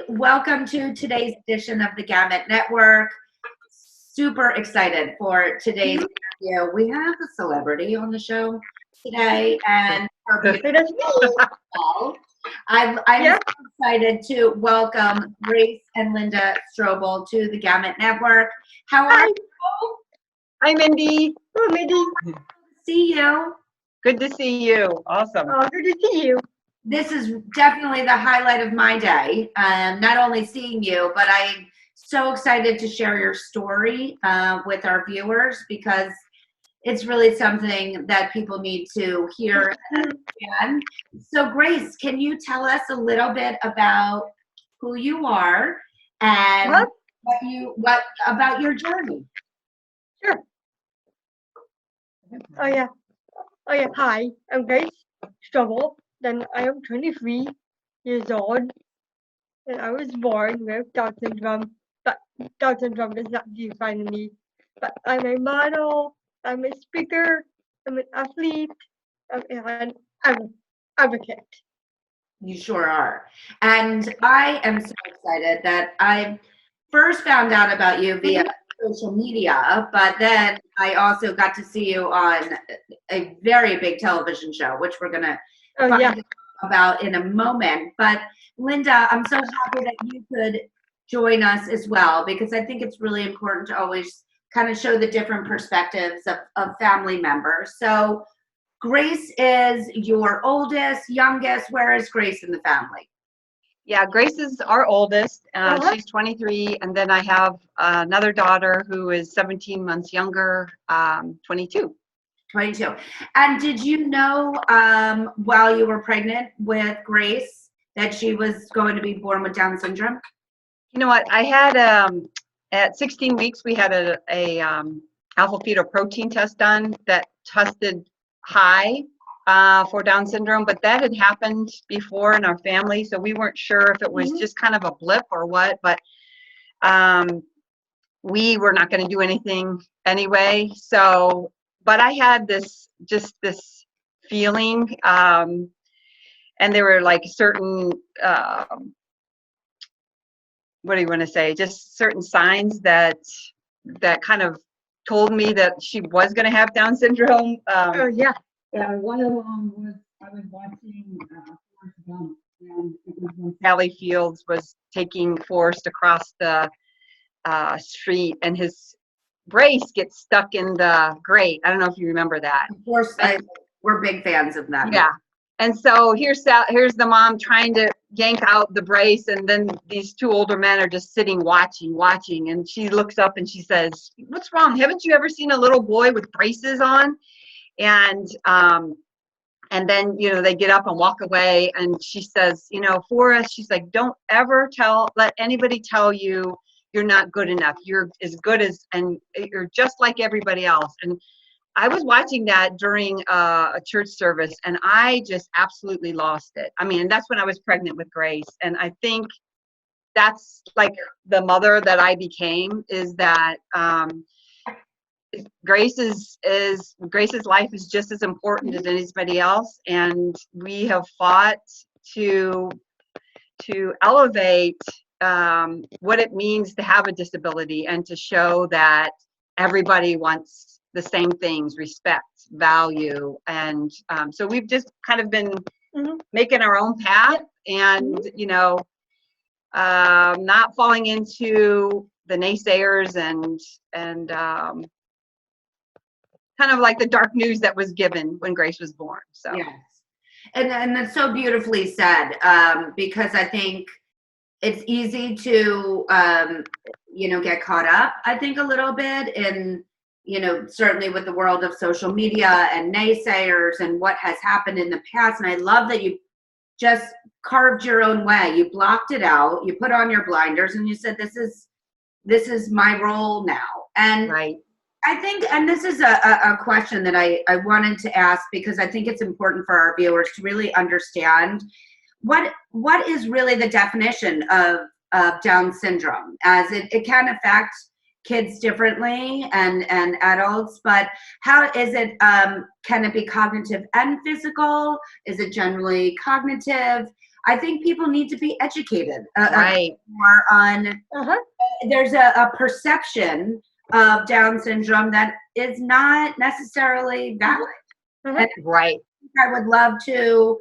Welcome to today's edition of the Gamut Network. Super excited for today's interview. We have a celebrity on the show today, and I'm so excited to welcome Grace and Linda Strobel to the Gamut Network. How are you? Hi, Mindy. Oh, Mindy. Good to see you. Good to see you. Awesome. Oh, good to see you. This is definitely the highlight of my day. Not only seeing you, but I'm so excited to share your story with our viewers because it's really something that people need to hear and understand. So, Grace, can you tell us a little bit about who you are and what about your journey? Sure. Oh yeah. Hi, I'm Grace Strobel. Then I am 23 years old, and I was born with Down syndrome. But Down syndrome does not define me. But I'm a model. I'm a speaker. I'm an athlete. I'm an advocate. You sure are. And I am so excited that I first found out about you via social media, but then I also got to see you on a very big television show, which we're going to find out about in a moment. But Linda, I'm so happy that you could join us as well, because I think it's really important to always kind of show the different perspectives of family members. So Grace is your oldest, youngest. Where is Grace in the family? Yeah, Grace is our oldest. She's 23, and then I have another daughter who is 17 months younger, 22. 22. And did you know while you were pregnant with Grace that she was going to be born with Down syndrome? You know what? I had at 16 weeks we had a alpha fetoprotein test done that tested high for Down syndrome, but that had happened before in our family, so we weren't sure if it was just kind of a blip or what. But we were not going to do anything anyway. So. But I had this feeling, and there were like certain, what do you want to say? Just certain signs that kind of told me that she was going to have Down syndrome. Yeah. One of them was I was watching Forrest Gump, and it was when Sally Fields was taking Forrest across the street, and his brace gets stuck in the grate. I don't know if you remember that. Of course, we're big fans of that. Yeah. And so here's the mom trying to yank out the brace, and then these two older men are just sitting watching, and she looks up and she says, "What's wrong? Haven't you ever seen a little boy with braces on?" And then, they get up and walk away, and she says, Forrest, she's like, "Don't ever let anybody tell you you're not good enough. You're as good as, and you're just like everybody else." And I was watching that during a church service, and I just absolutely lost it. I mean, that's when I was pregnant with Grace. And I think that's like the mother that I became, is that Grace's life is just as important as anybody else. And we have fought to elevate what it means to have a disability, and to show that everybody wants the same things: respect, value. And so we've just kind of been making our own path, and not falling into the naysayers and kind of like the dark news that was given when Grace was born. So yes, and that's so beautifully said, because I think it's easy to, get caught up, I think, a little bit in, certainly with the world of social media and naysayers and what has happened in the past. And I love that you just carved your own way. You blocked it out. You put on your blinders and you said, this is my role now. And right. I think, and this is a question that I wanted to ask, because I think it's important for our viewers to really understand what is really the definition of Down syndrome, as it can affect kids differently and adults, but how is it, can it be cognitive and physical? Is it generally cognitive? I think people need to be educated Right. more on, Uh-huh. there's a perception of Down syndrome that is not necessarily valid. Uh-huh. And Right. I would love to,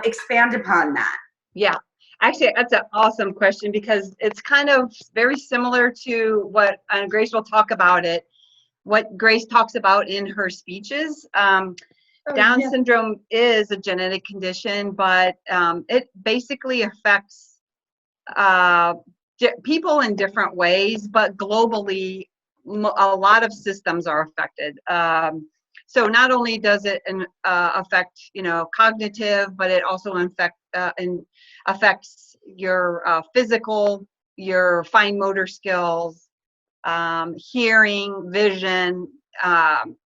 expand upon that. Yeah. Actually, that's an awesome question because it's kind of very similar to what Grace will talk about it, what Grace talks about in her speeches. Oh, Down yeah. syndrome is a genetic condition, but it basically affects people in different ways, but globally, a lot of systems are affected. So not only does it affect, cognitive, but it also affects your physical, your fine motor skills, hearing, vision.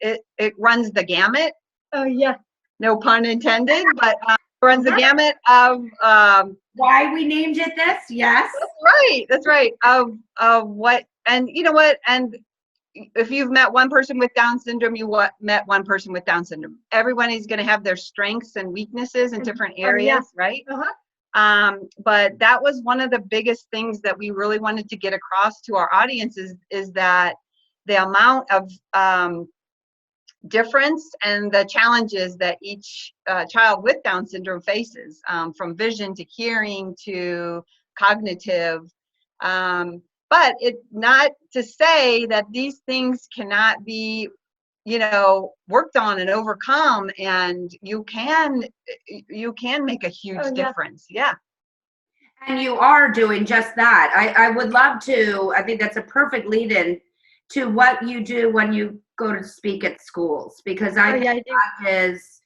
It runs the gamut. Oh, yeah. No pun intended, but runs the gamut of Why we named it this? Yes. that's right of what, and you know what, and if you've met one person with Down syndrome, met one person with Down syndrome. Everyone is going to have their strengths and weaknesses in different areas, right? But that was one of the biggest things that we really wanted to get across to our audience is that the amount of difference and the challenges that each child with Down syndrome faces, from vision to hearing to cognitive. But it's not to say that these things cannot be, worked on and overcome, and you can make a huge difference. Yeah. And you are doing just that. I would love to, I think that's a perfect lead in to what you do when you go to speak at schools, because I think that is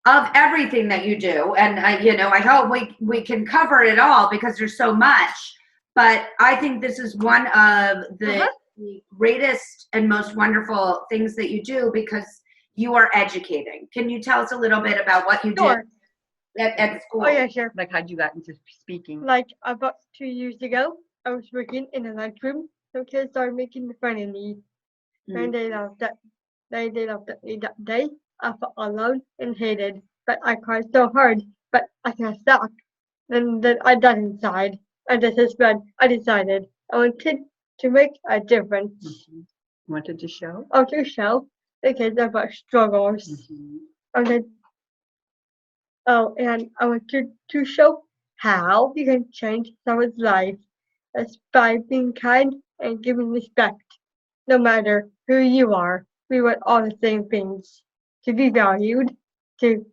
of everything that you do. And I hope we can cover it all because there's so much, but I think this is one of the greatest and most wonderful things that you do because you are educating. Can you tell us a little bit about what you do at school? Oh, yeah, sure. Like, how'd you got into speaking? Like about 2 years ago, I was working in a lunchroom. So kids started making fun of me. And they loved it. They loved it that day. I felt alone and hated. But I cried so hard. But I can't stop. And then I died inside. And this is when I decided I wanted to make a difference. Wanted to show? Oh, to show the kids about struggles. And then, and I wanted to show how you can change someone's life. That's by being kind and giving respect. No matter who you are, we want all the same things. To be valued, to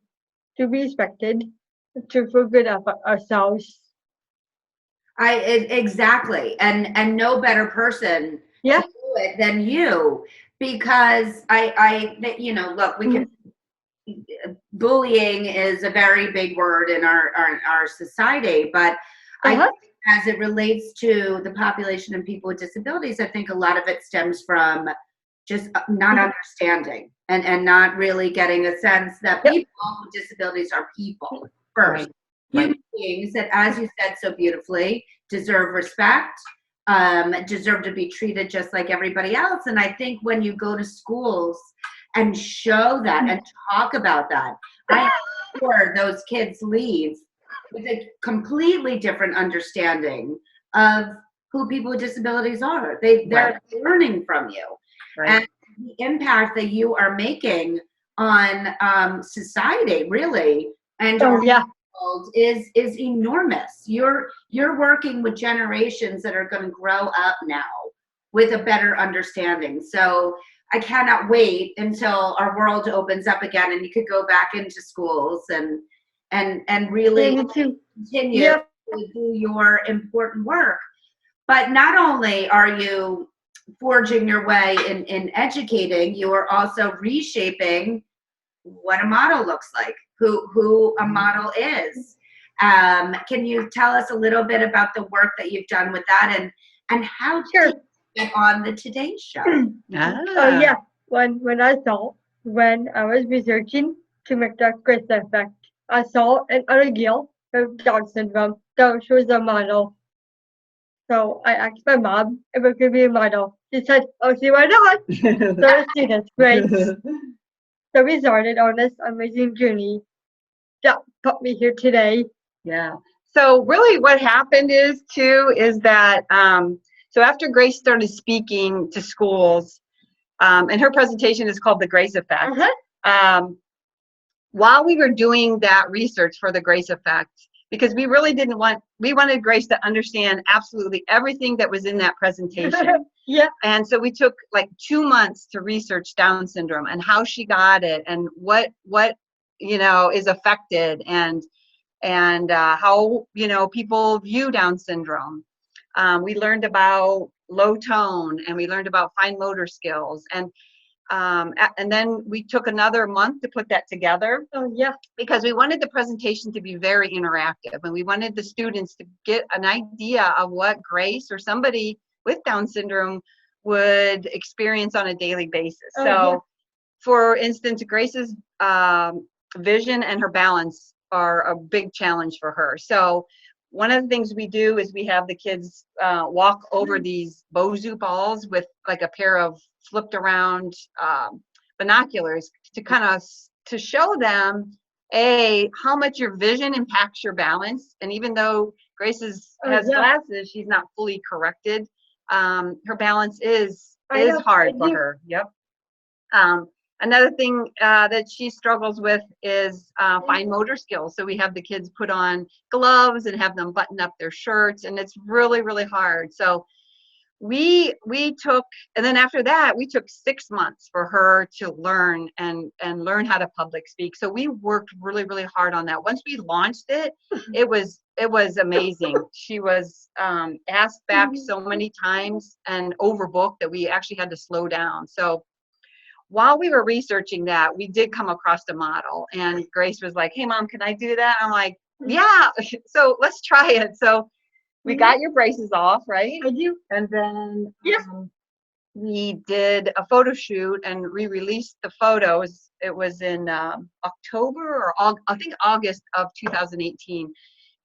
be respected, to feel good about ourselves. Exactly. And no better person Yeah. to do it than you, because look, we can, bullying is a very big word in our society, but I think as it relates to the population and people with disabilities, I think a lot of it stems from just not understanding and not really getting a sense that people with disabilities are people first. Human beings that, as you said so beautifully, deserve respect, deserve to be treated just like everybody else. And I think when you go to schools and show that and talk about that, I'm sure those kids leave with a completely different understanding of who people with disabilities are. They're learning from you. And the impact that you are making on society, really, and our world is enormous. You're working with generations that are going to grow up now with a better understanding. So I cannot wait until our world opens up again and you could go back into schools and really continue to do your important work. But not only are you forging your way in educating, you are also reshaping what a model looks like, who a model is. Can you tell us a little bit about the work that you've done with that and how to get on the Today Show? Oh yeah, when I was researching to make that great effect, I saw an other girl with Down syndrome, so she was a model. So I asked my mom if I could be a model. She said, "Oh, see why not?" So that's great. So we started on this amazing journey that put me here today. Yeah. So really what happened is that, so after Grace started speaking to schools, and her presentation is called The Grace Effect. Um, while we were doing that research for the Grace Effect, because we wanted Grace to understand absolutely everything that was in that presentation. Yeah. And so we took like 2 months to research Down syndrome and how she got it and what is affected and how people view Down syndrome. We learned about low tone and we learned about fine motor skills, and then we took another month to put that together. Oh yeah. Because we wanted the presentation to be very interactive and we wanted the students to get an idea of what Grace or somebody with Down syndrome would experience on a daily basis. For instance, Grace's vision and her balance are a big challenge for her. So one of the things we do is we have the kids walk over these Bozu balls with like a pair of flipped around binoculars to show them how much your vision impacts your balance. And even though Grace has glasses, she's not fully corrected. Her balance is hard for her. Yep. Another thing that she struggles with is fine motor skills. So we have the kids put on gloves and have them button up their shirts, and it's really, really hard. So we took, and then after that, we took 6 months for her to learn and learn how to public speak. So we worked really, really hard on that. Once we launched it, it was amazing. She was asked back so many times and overbooked that we actually had to slow down. So while we were researching that, we did come across a model, and Grace was like, "Hey mom, can I do that?" I'm like, "Yeah." So let's try it. So we got your braces off, right? I do. And then we did a photo shoot and we released the photos. It was in October or I think August of 2018.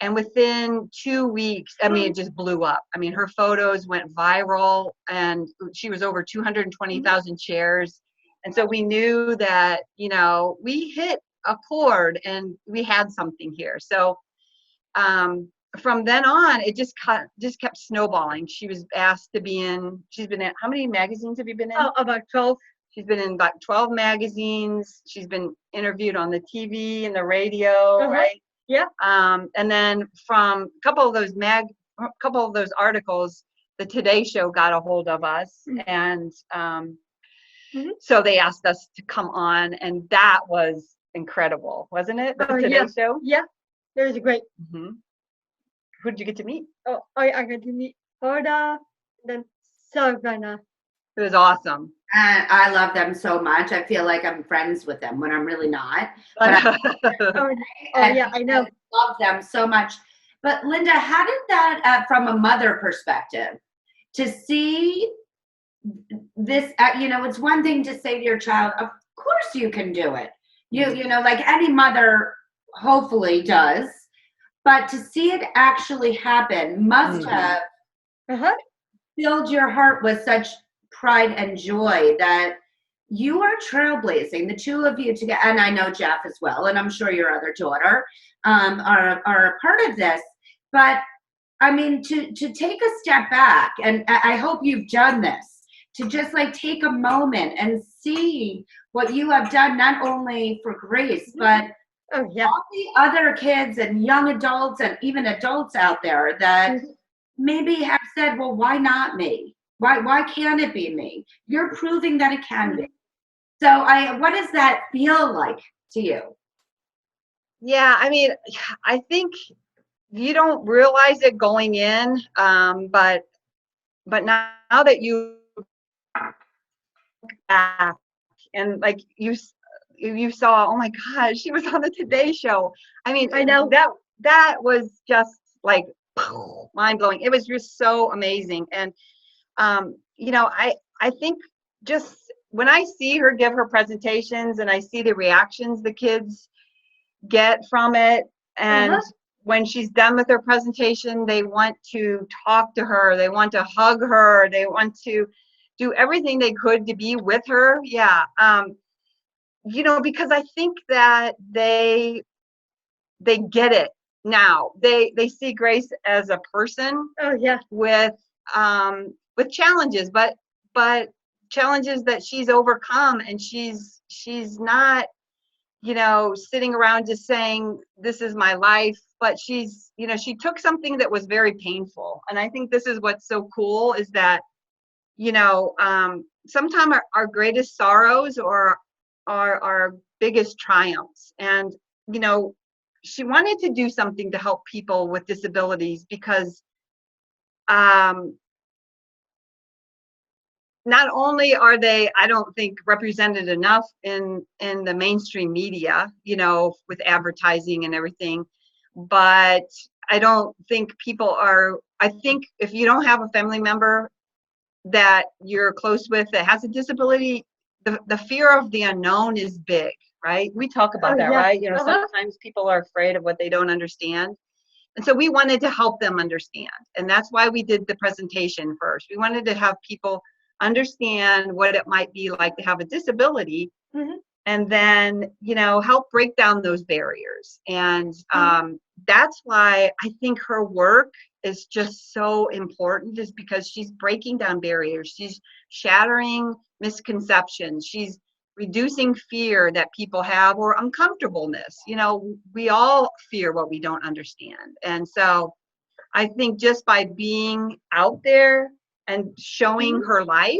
And within 2 weeks, I mean, it just blew up. I mean, her photos went viral and she was over 220,000 shares. And so we knew that, we hit a chord and we had something here. So from then on, it just kept snowballing. She was asked to be in, she's been in, how many magazines have you been in? Oh, about 12. She's been in about 12 magazines. She's been interviewed on the TV and the radio, right? Yeah. And then from a couple of those articles, the Today Show got a hold of us, and so they asked us to come on, and that was incredible, wasn't it? The Today Show. Yeah, it was great. Who did you get to meet? Oh, I got to meet Hoda, then Savannah. It was awesome. And I love them so much. I feel like I'm friends with them when I'm really not. Yeah, I know. I love them so much. But Linda, how did that, from a mother perspective, to see this, it's one thing to say to your child, of course you can do it. Like any mother hopefully does, but to see it actually happen must have filled your heart with such pride and joy that you are trailblazing, the two of you together, and I know Jeff as well, and I'm sure your other daughter are a part of this. But I mean, to take a step back, and I hope you've done this, to just like take a moment and see what you have done, not only for Grace, but all the other kids and young adults and even adults out there that maybe have said, well, why not me? Why can't it be me? You're proving that it can be. So what does that feel like to you? Yeah, I mean, I think you don't realize it going in, but now that you back and like you saw, oh my God, she was on the Today Show. I mean, I know that was just like mind blowing. It was just so amazing. And I think just when I see her give her presentations and I see the reactions the kids get from it, and when she's done with her presentation, they want to talk to her, they want to hug her, they want to do everything they could to be with her. Yeah. Because I think that they get it. now. They see Grace as a person Oh yeah. with challenges, but challenges that she's overcome, and she's not, sitting around just saying, this is my life, but she's, she took something that was very painful. And I think this is what's so cool, is that, sometimes our greatest sorrows or our biggest triumphs. And, she wanted to do something to help people with disabilities because not only are they, I don't think, represented enough in the mainstream media, with advertising and everything, but I don't think people are, I think if you don't have a family member that you're close with that has a disability, the fear of the unknown is big, right? We talk about Oh, that, yeah. right? Uh-huh. Sometimes people are afraid of what they don't understand. And so we wanted to help them understand. And that's why we did the presentation first. We wanted to have people understand what it might be like to have a disability, Mhm. and then, help break down those barriers. And that's why I think her work is just so important, is because she's breaking down barriers. She's shattering misconceptions. She's reducing fear that people have, or uncomfortableness. We all fear what we don't understand. And so I think just by being out there and showing her life,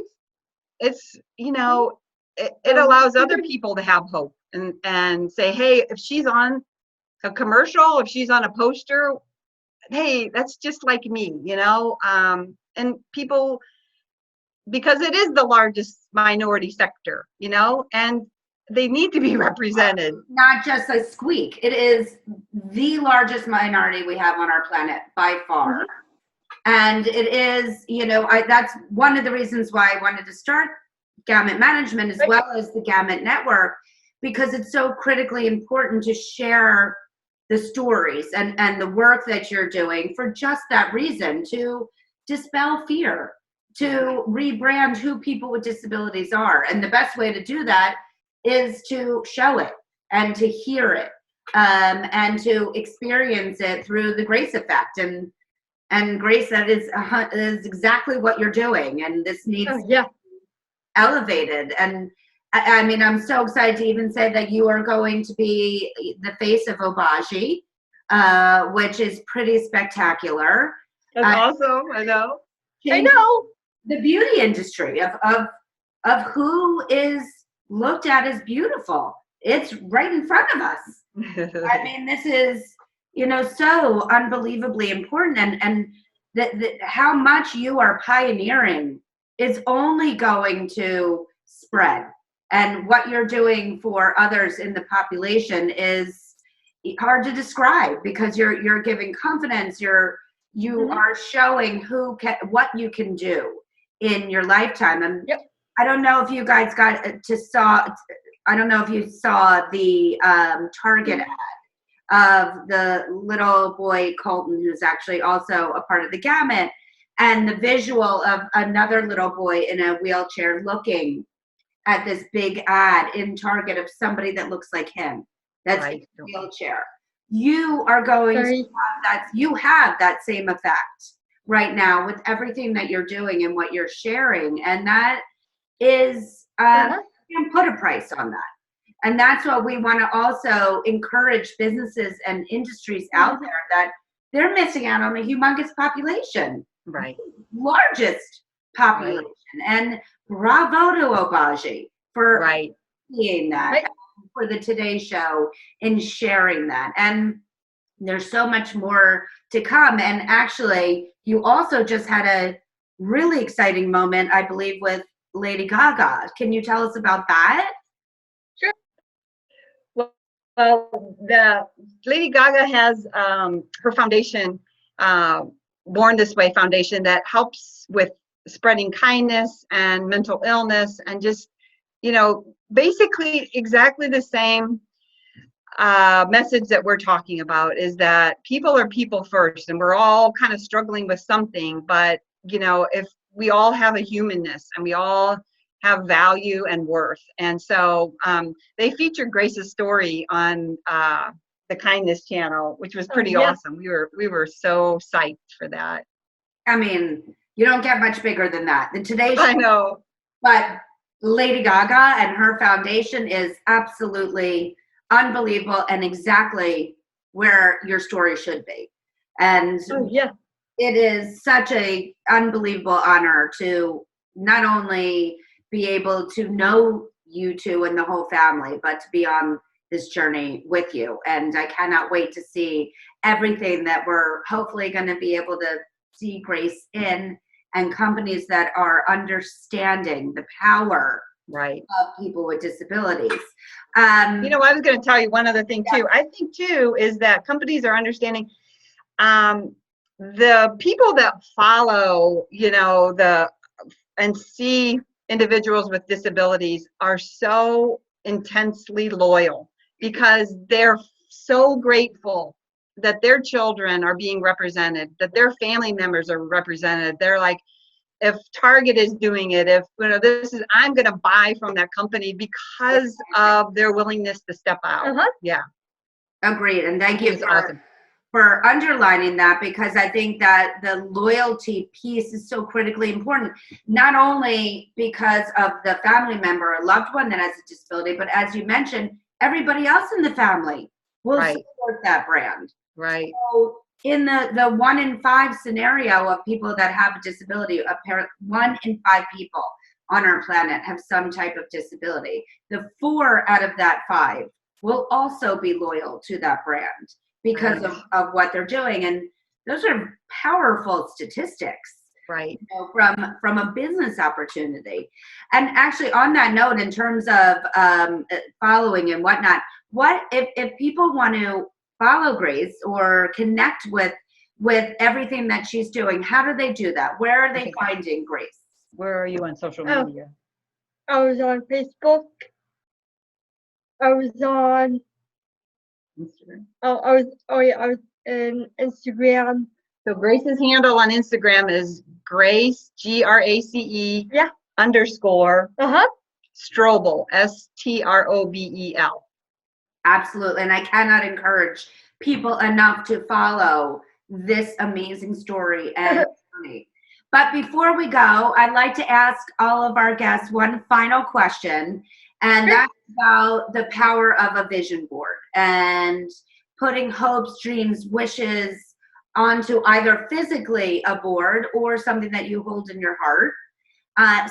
it's, it allows other people to have hope and say, hey, if she's on a commercial, if she's on a poster, hey, that's just like me, and people, because it is the largest minority sector, and they need to be represented. Not just a squeak. It is the largest minority we have on our planet by far. Mhm. And it is, that's one of the reasons why I wanted to start Gamut Management as Right. well as the Gamut Network, because it's so critically important to share the stories and the work that you're doing for just that reason, to dispel fear, to rebrand who people with disabilities are. And the best way to do that is to show it and to hear it, and to experience it through the Grace effect. And Grace, that is exactly what you're doing, and this needs Oh yeah. elevated. And I mean, I'm so excited to even say that you are going to be the face of Obagi, which is pretty spectacular. That's awesome. I know. I know. The beauty industry of who is looked at as beautiful. It's right in front of us. I mean, this is, so unbelievably important, and how much you are pioneering is only going to spread. And what you're doing for others in the population is hard to describe, because you're giving confidence. You Mhm. are showing what you can do in your lifetime. And Yep. I don't know if you guys I don't know if you saw the Target ad of the little boy Colton, who's actually also a part of the Gamut, and the visual of another little boy in a wheelchair looking at this big ad in Target of somebody that looks like him, that's in a wheelchair. You are going to Sorry. have that. You have that same effect right now with everything that you're doing and what you're sharing, and that is, Uh-huh. you can put a price on that. And that's what we want to also encourage businesses and industries out there, that they're missing out on a humongous population, Right. largest population. And bravo to Obagi for Right. seeing that, Right. for the Today Show in sharing that. And there's so much more to come. And actually, you also just had a really exciting moment, I believe, with Lady Gaga. Can you tell us about that? Well, the Lady Gaga has her foundation, Born This Way Foundation, that helps with spreading kindness and mental illness, and just, basically exactly the same message that we're talking about, is that people are people first, and we're all kind of struggling with something, but if we all have a humanness and we all have value and worth. And so they featured Grace's story on the kindness channel, which was pretty yeah. awesome. We were so psyched for that. I mean, you don't get much bigger than that. The Today Show, I know. but Lady Gaga and her foundation is absolutely unbelievable and exactly where your story should be. And Oh, yeah. it is such a unbelievable honor to not only be able to know you two and the whole family, but to be on this journey with you. And I cannot wait to see everything that we're hopefully going to be able to see Grace in, and companies that are understanding the power Right. of people with disabilities. I was going to tell you one other thing too. I think too is that companies are understanding the people that follow, and see individuals with disabilities are so intensely loyal because they're so grateful that their children are being represented, that their family members are represented. They're like, if Target is doing it, if I'm going to buy from that company because of their willingness to step out. Yeah. Agreed. And thank you awesome. for underlining that, because I think that the loyalty piece is so critically important, not only because of the family member or loved one that has a disability, but as you mentioned, everybody else in the family will support that brand. Right. So in the 1 in 5 scenario of people that have a disability, apparently 1 in 5 people on our planet have some type of disability. The 4 out of that 5 will also be loyal to that brand because of what they're doing. And those are powerful statistics, right? From a business opportunity. And actually, on that note, in terms of following and whatnot, what if people want to follow Grace or connect with everything that she's doing, how do they do that? Where are they finding Grace? Where are you on social media? I was on Facebook. I was on Instagram. I was in Instagram. So Grace's handle on Instagram is Grace, GRACE _ Strobel, STROBEL. Absolutely. And I cannot encourage people enough to follow this amazing story and journey. But before we go, I'd like to ask all of our guests one final question, and that's about the power of a vision board and putting hopes, dreams, wishes onto either physically a board or something that you hold in your heart.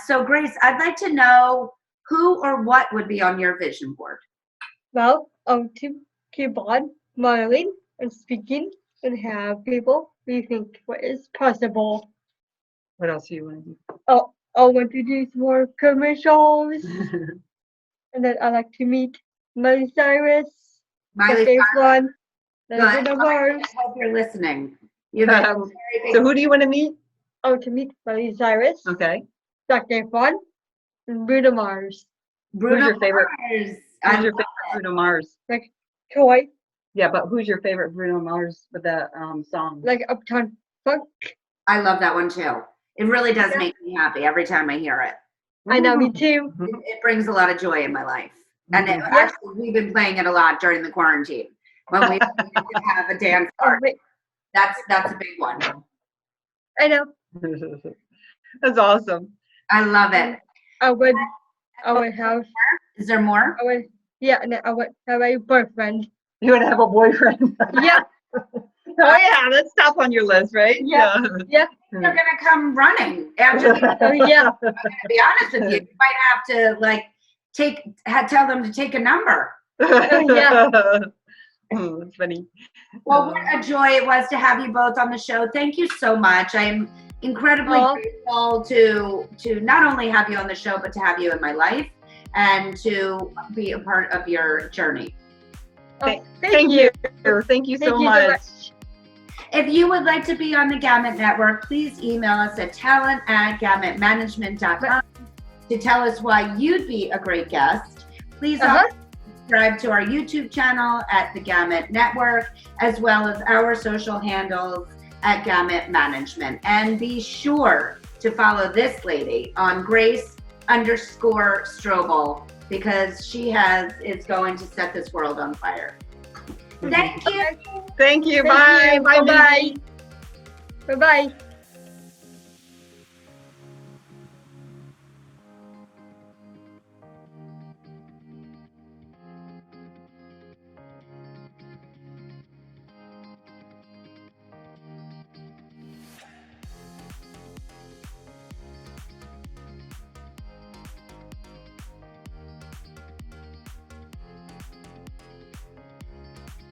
So Grace, I'd like to know who or what would be on your vision board. Well, to keep on smiling and speaking and have people rethink what is possible. What else do you want to do? Oh, I want to do some more commercials. And then I like to meet Miley Cyrus. Miley Cyrus. I hope you're listening. So who do you want to meet? Oh, to meet Miley Cyrus. Okay. Zac Efron and Bruno Mars. Who's your favorite? Who's your favorite Bruno Mars? Like Troy. Yeah, but who's your favorite Bruno Mars with that song? Like Uptown Funk. I love that one too. It really does make me happy every time I hear it. I know, me too. It brings a lot of joy in my life. And actually, we've been playing it a lot during the quarantine when we have a dance party. That's a big one. I know. That's awesome. I love it. I would have. Is there more? And I would have a boyfriend. You would have a boyfriend? Yeah. Oh yeah, that's top on your list, right? Yeah. They're gonna come running after. Oh yeah. I'm gonna be honest with you. You might have to tell them to take a number. Yeah. That's funny. Well, what a joy it was to have you both on the show. Thank you so much. I'm incredibly grateful to not only have you on the show, but to have you in my life and to be a part of your journey. Thank you. Thank you so much. If you would like to be on the Gamut Network, please email us at talent@gamutmanagement.com to tell us why you'd be a great guest. Please also subscribe to our YouTube channel at the Gamut Network, as well as our social handles at Gamut Management. And be sure to follow this lady on Grace_Strobel, because she is going to set this world on fire. Thank you. Thank you. Thank Bye. you. Bye. Bye-bye. Mindy. Bye-bye.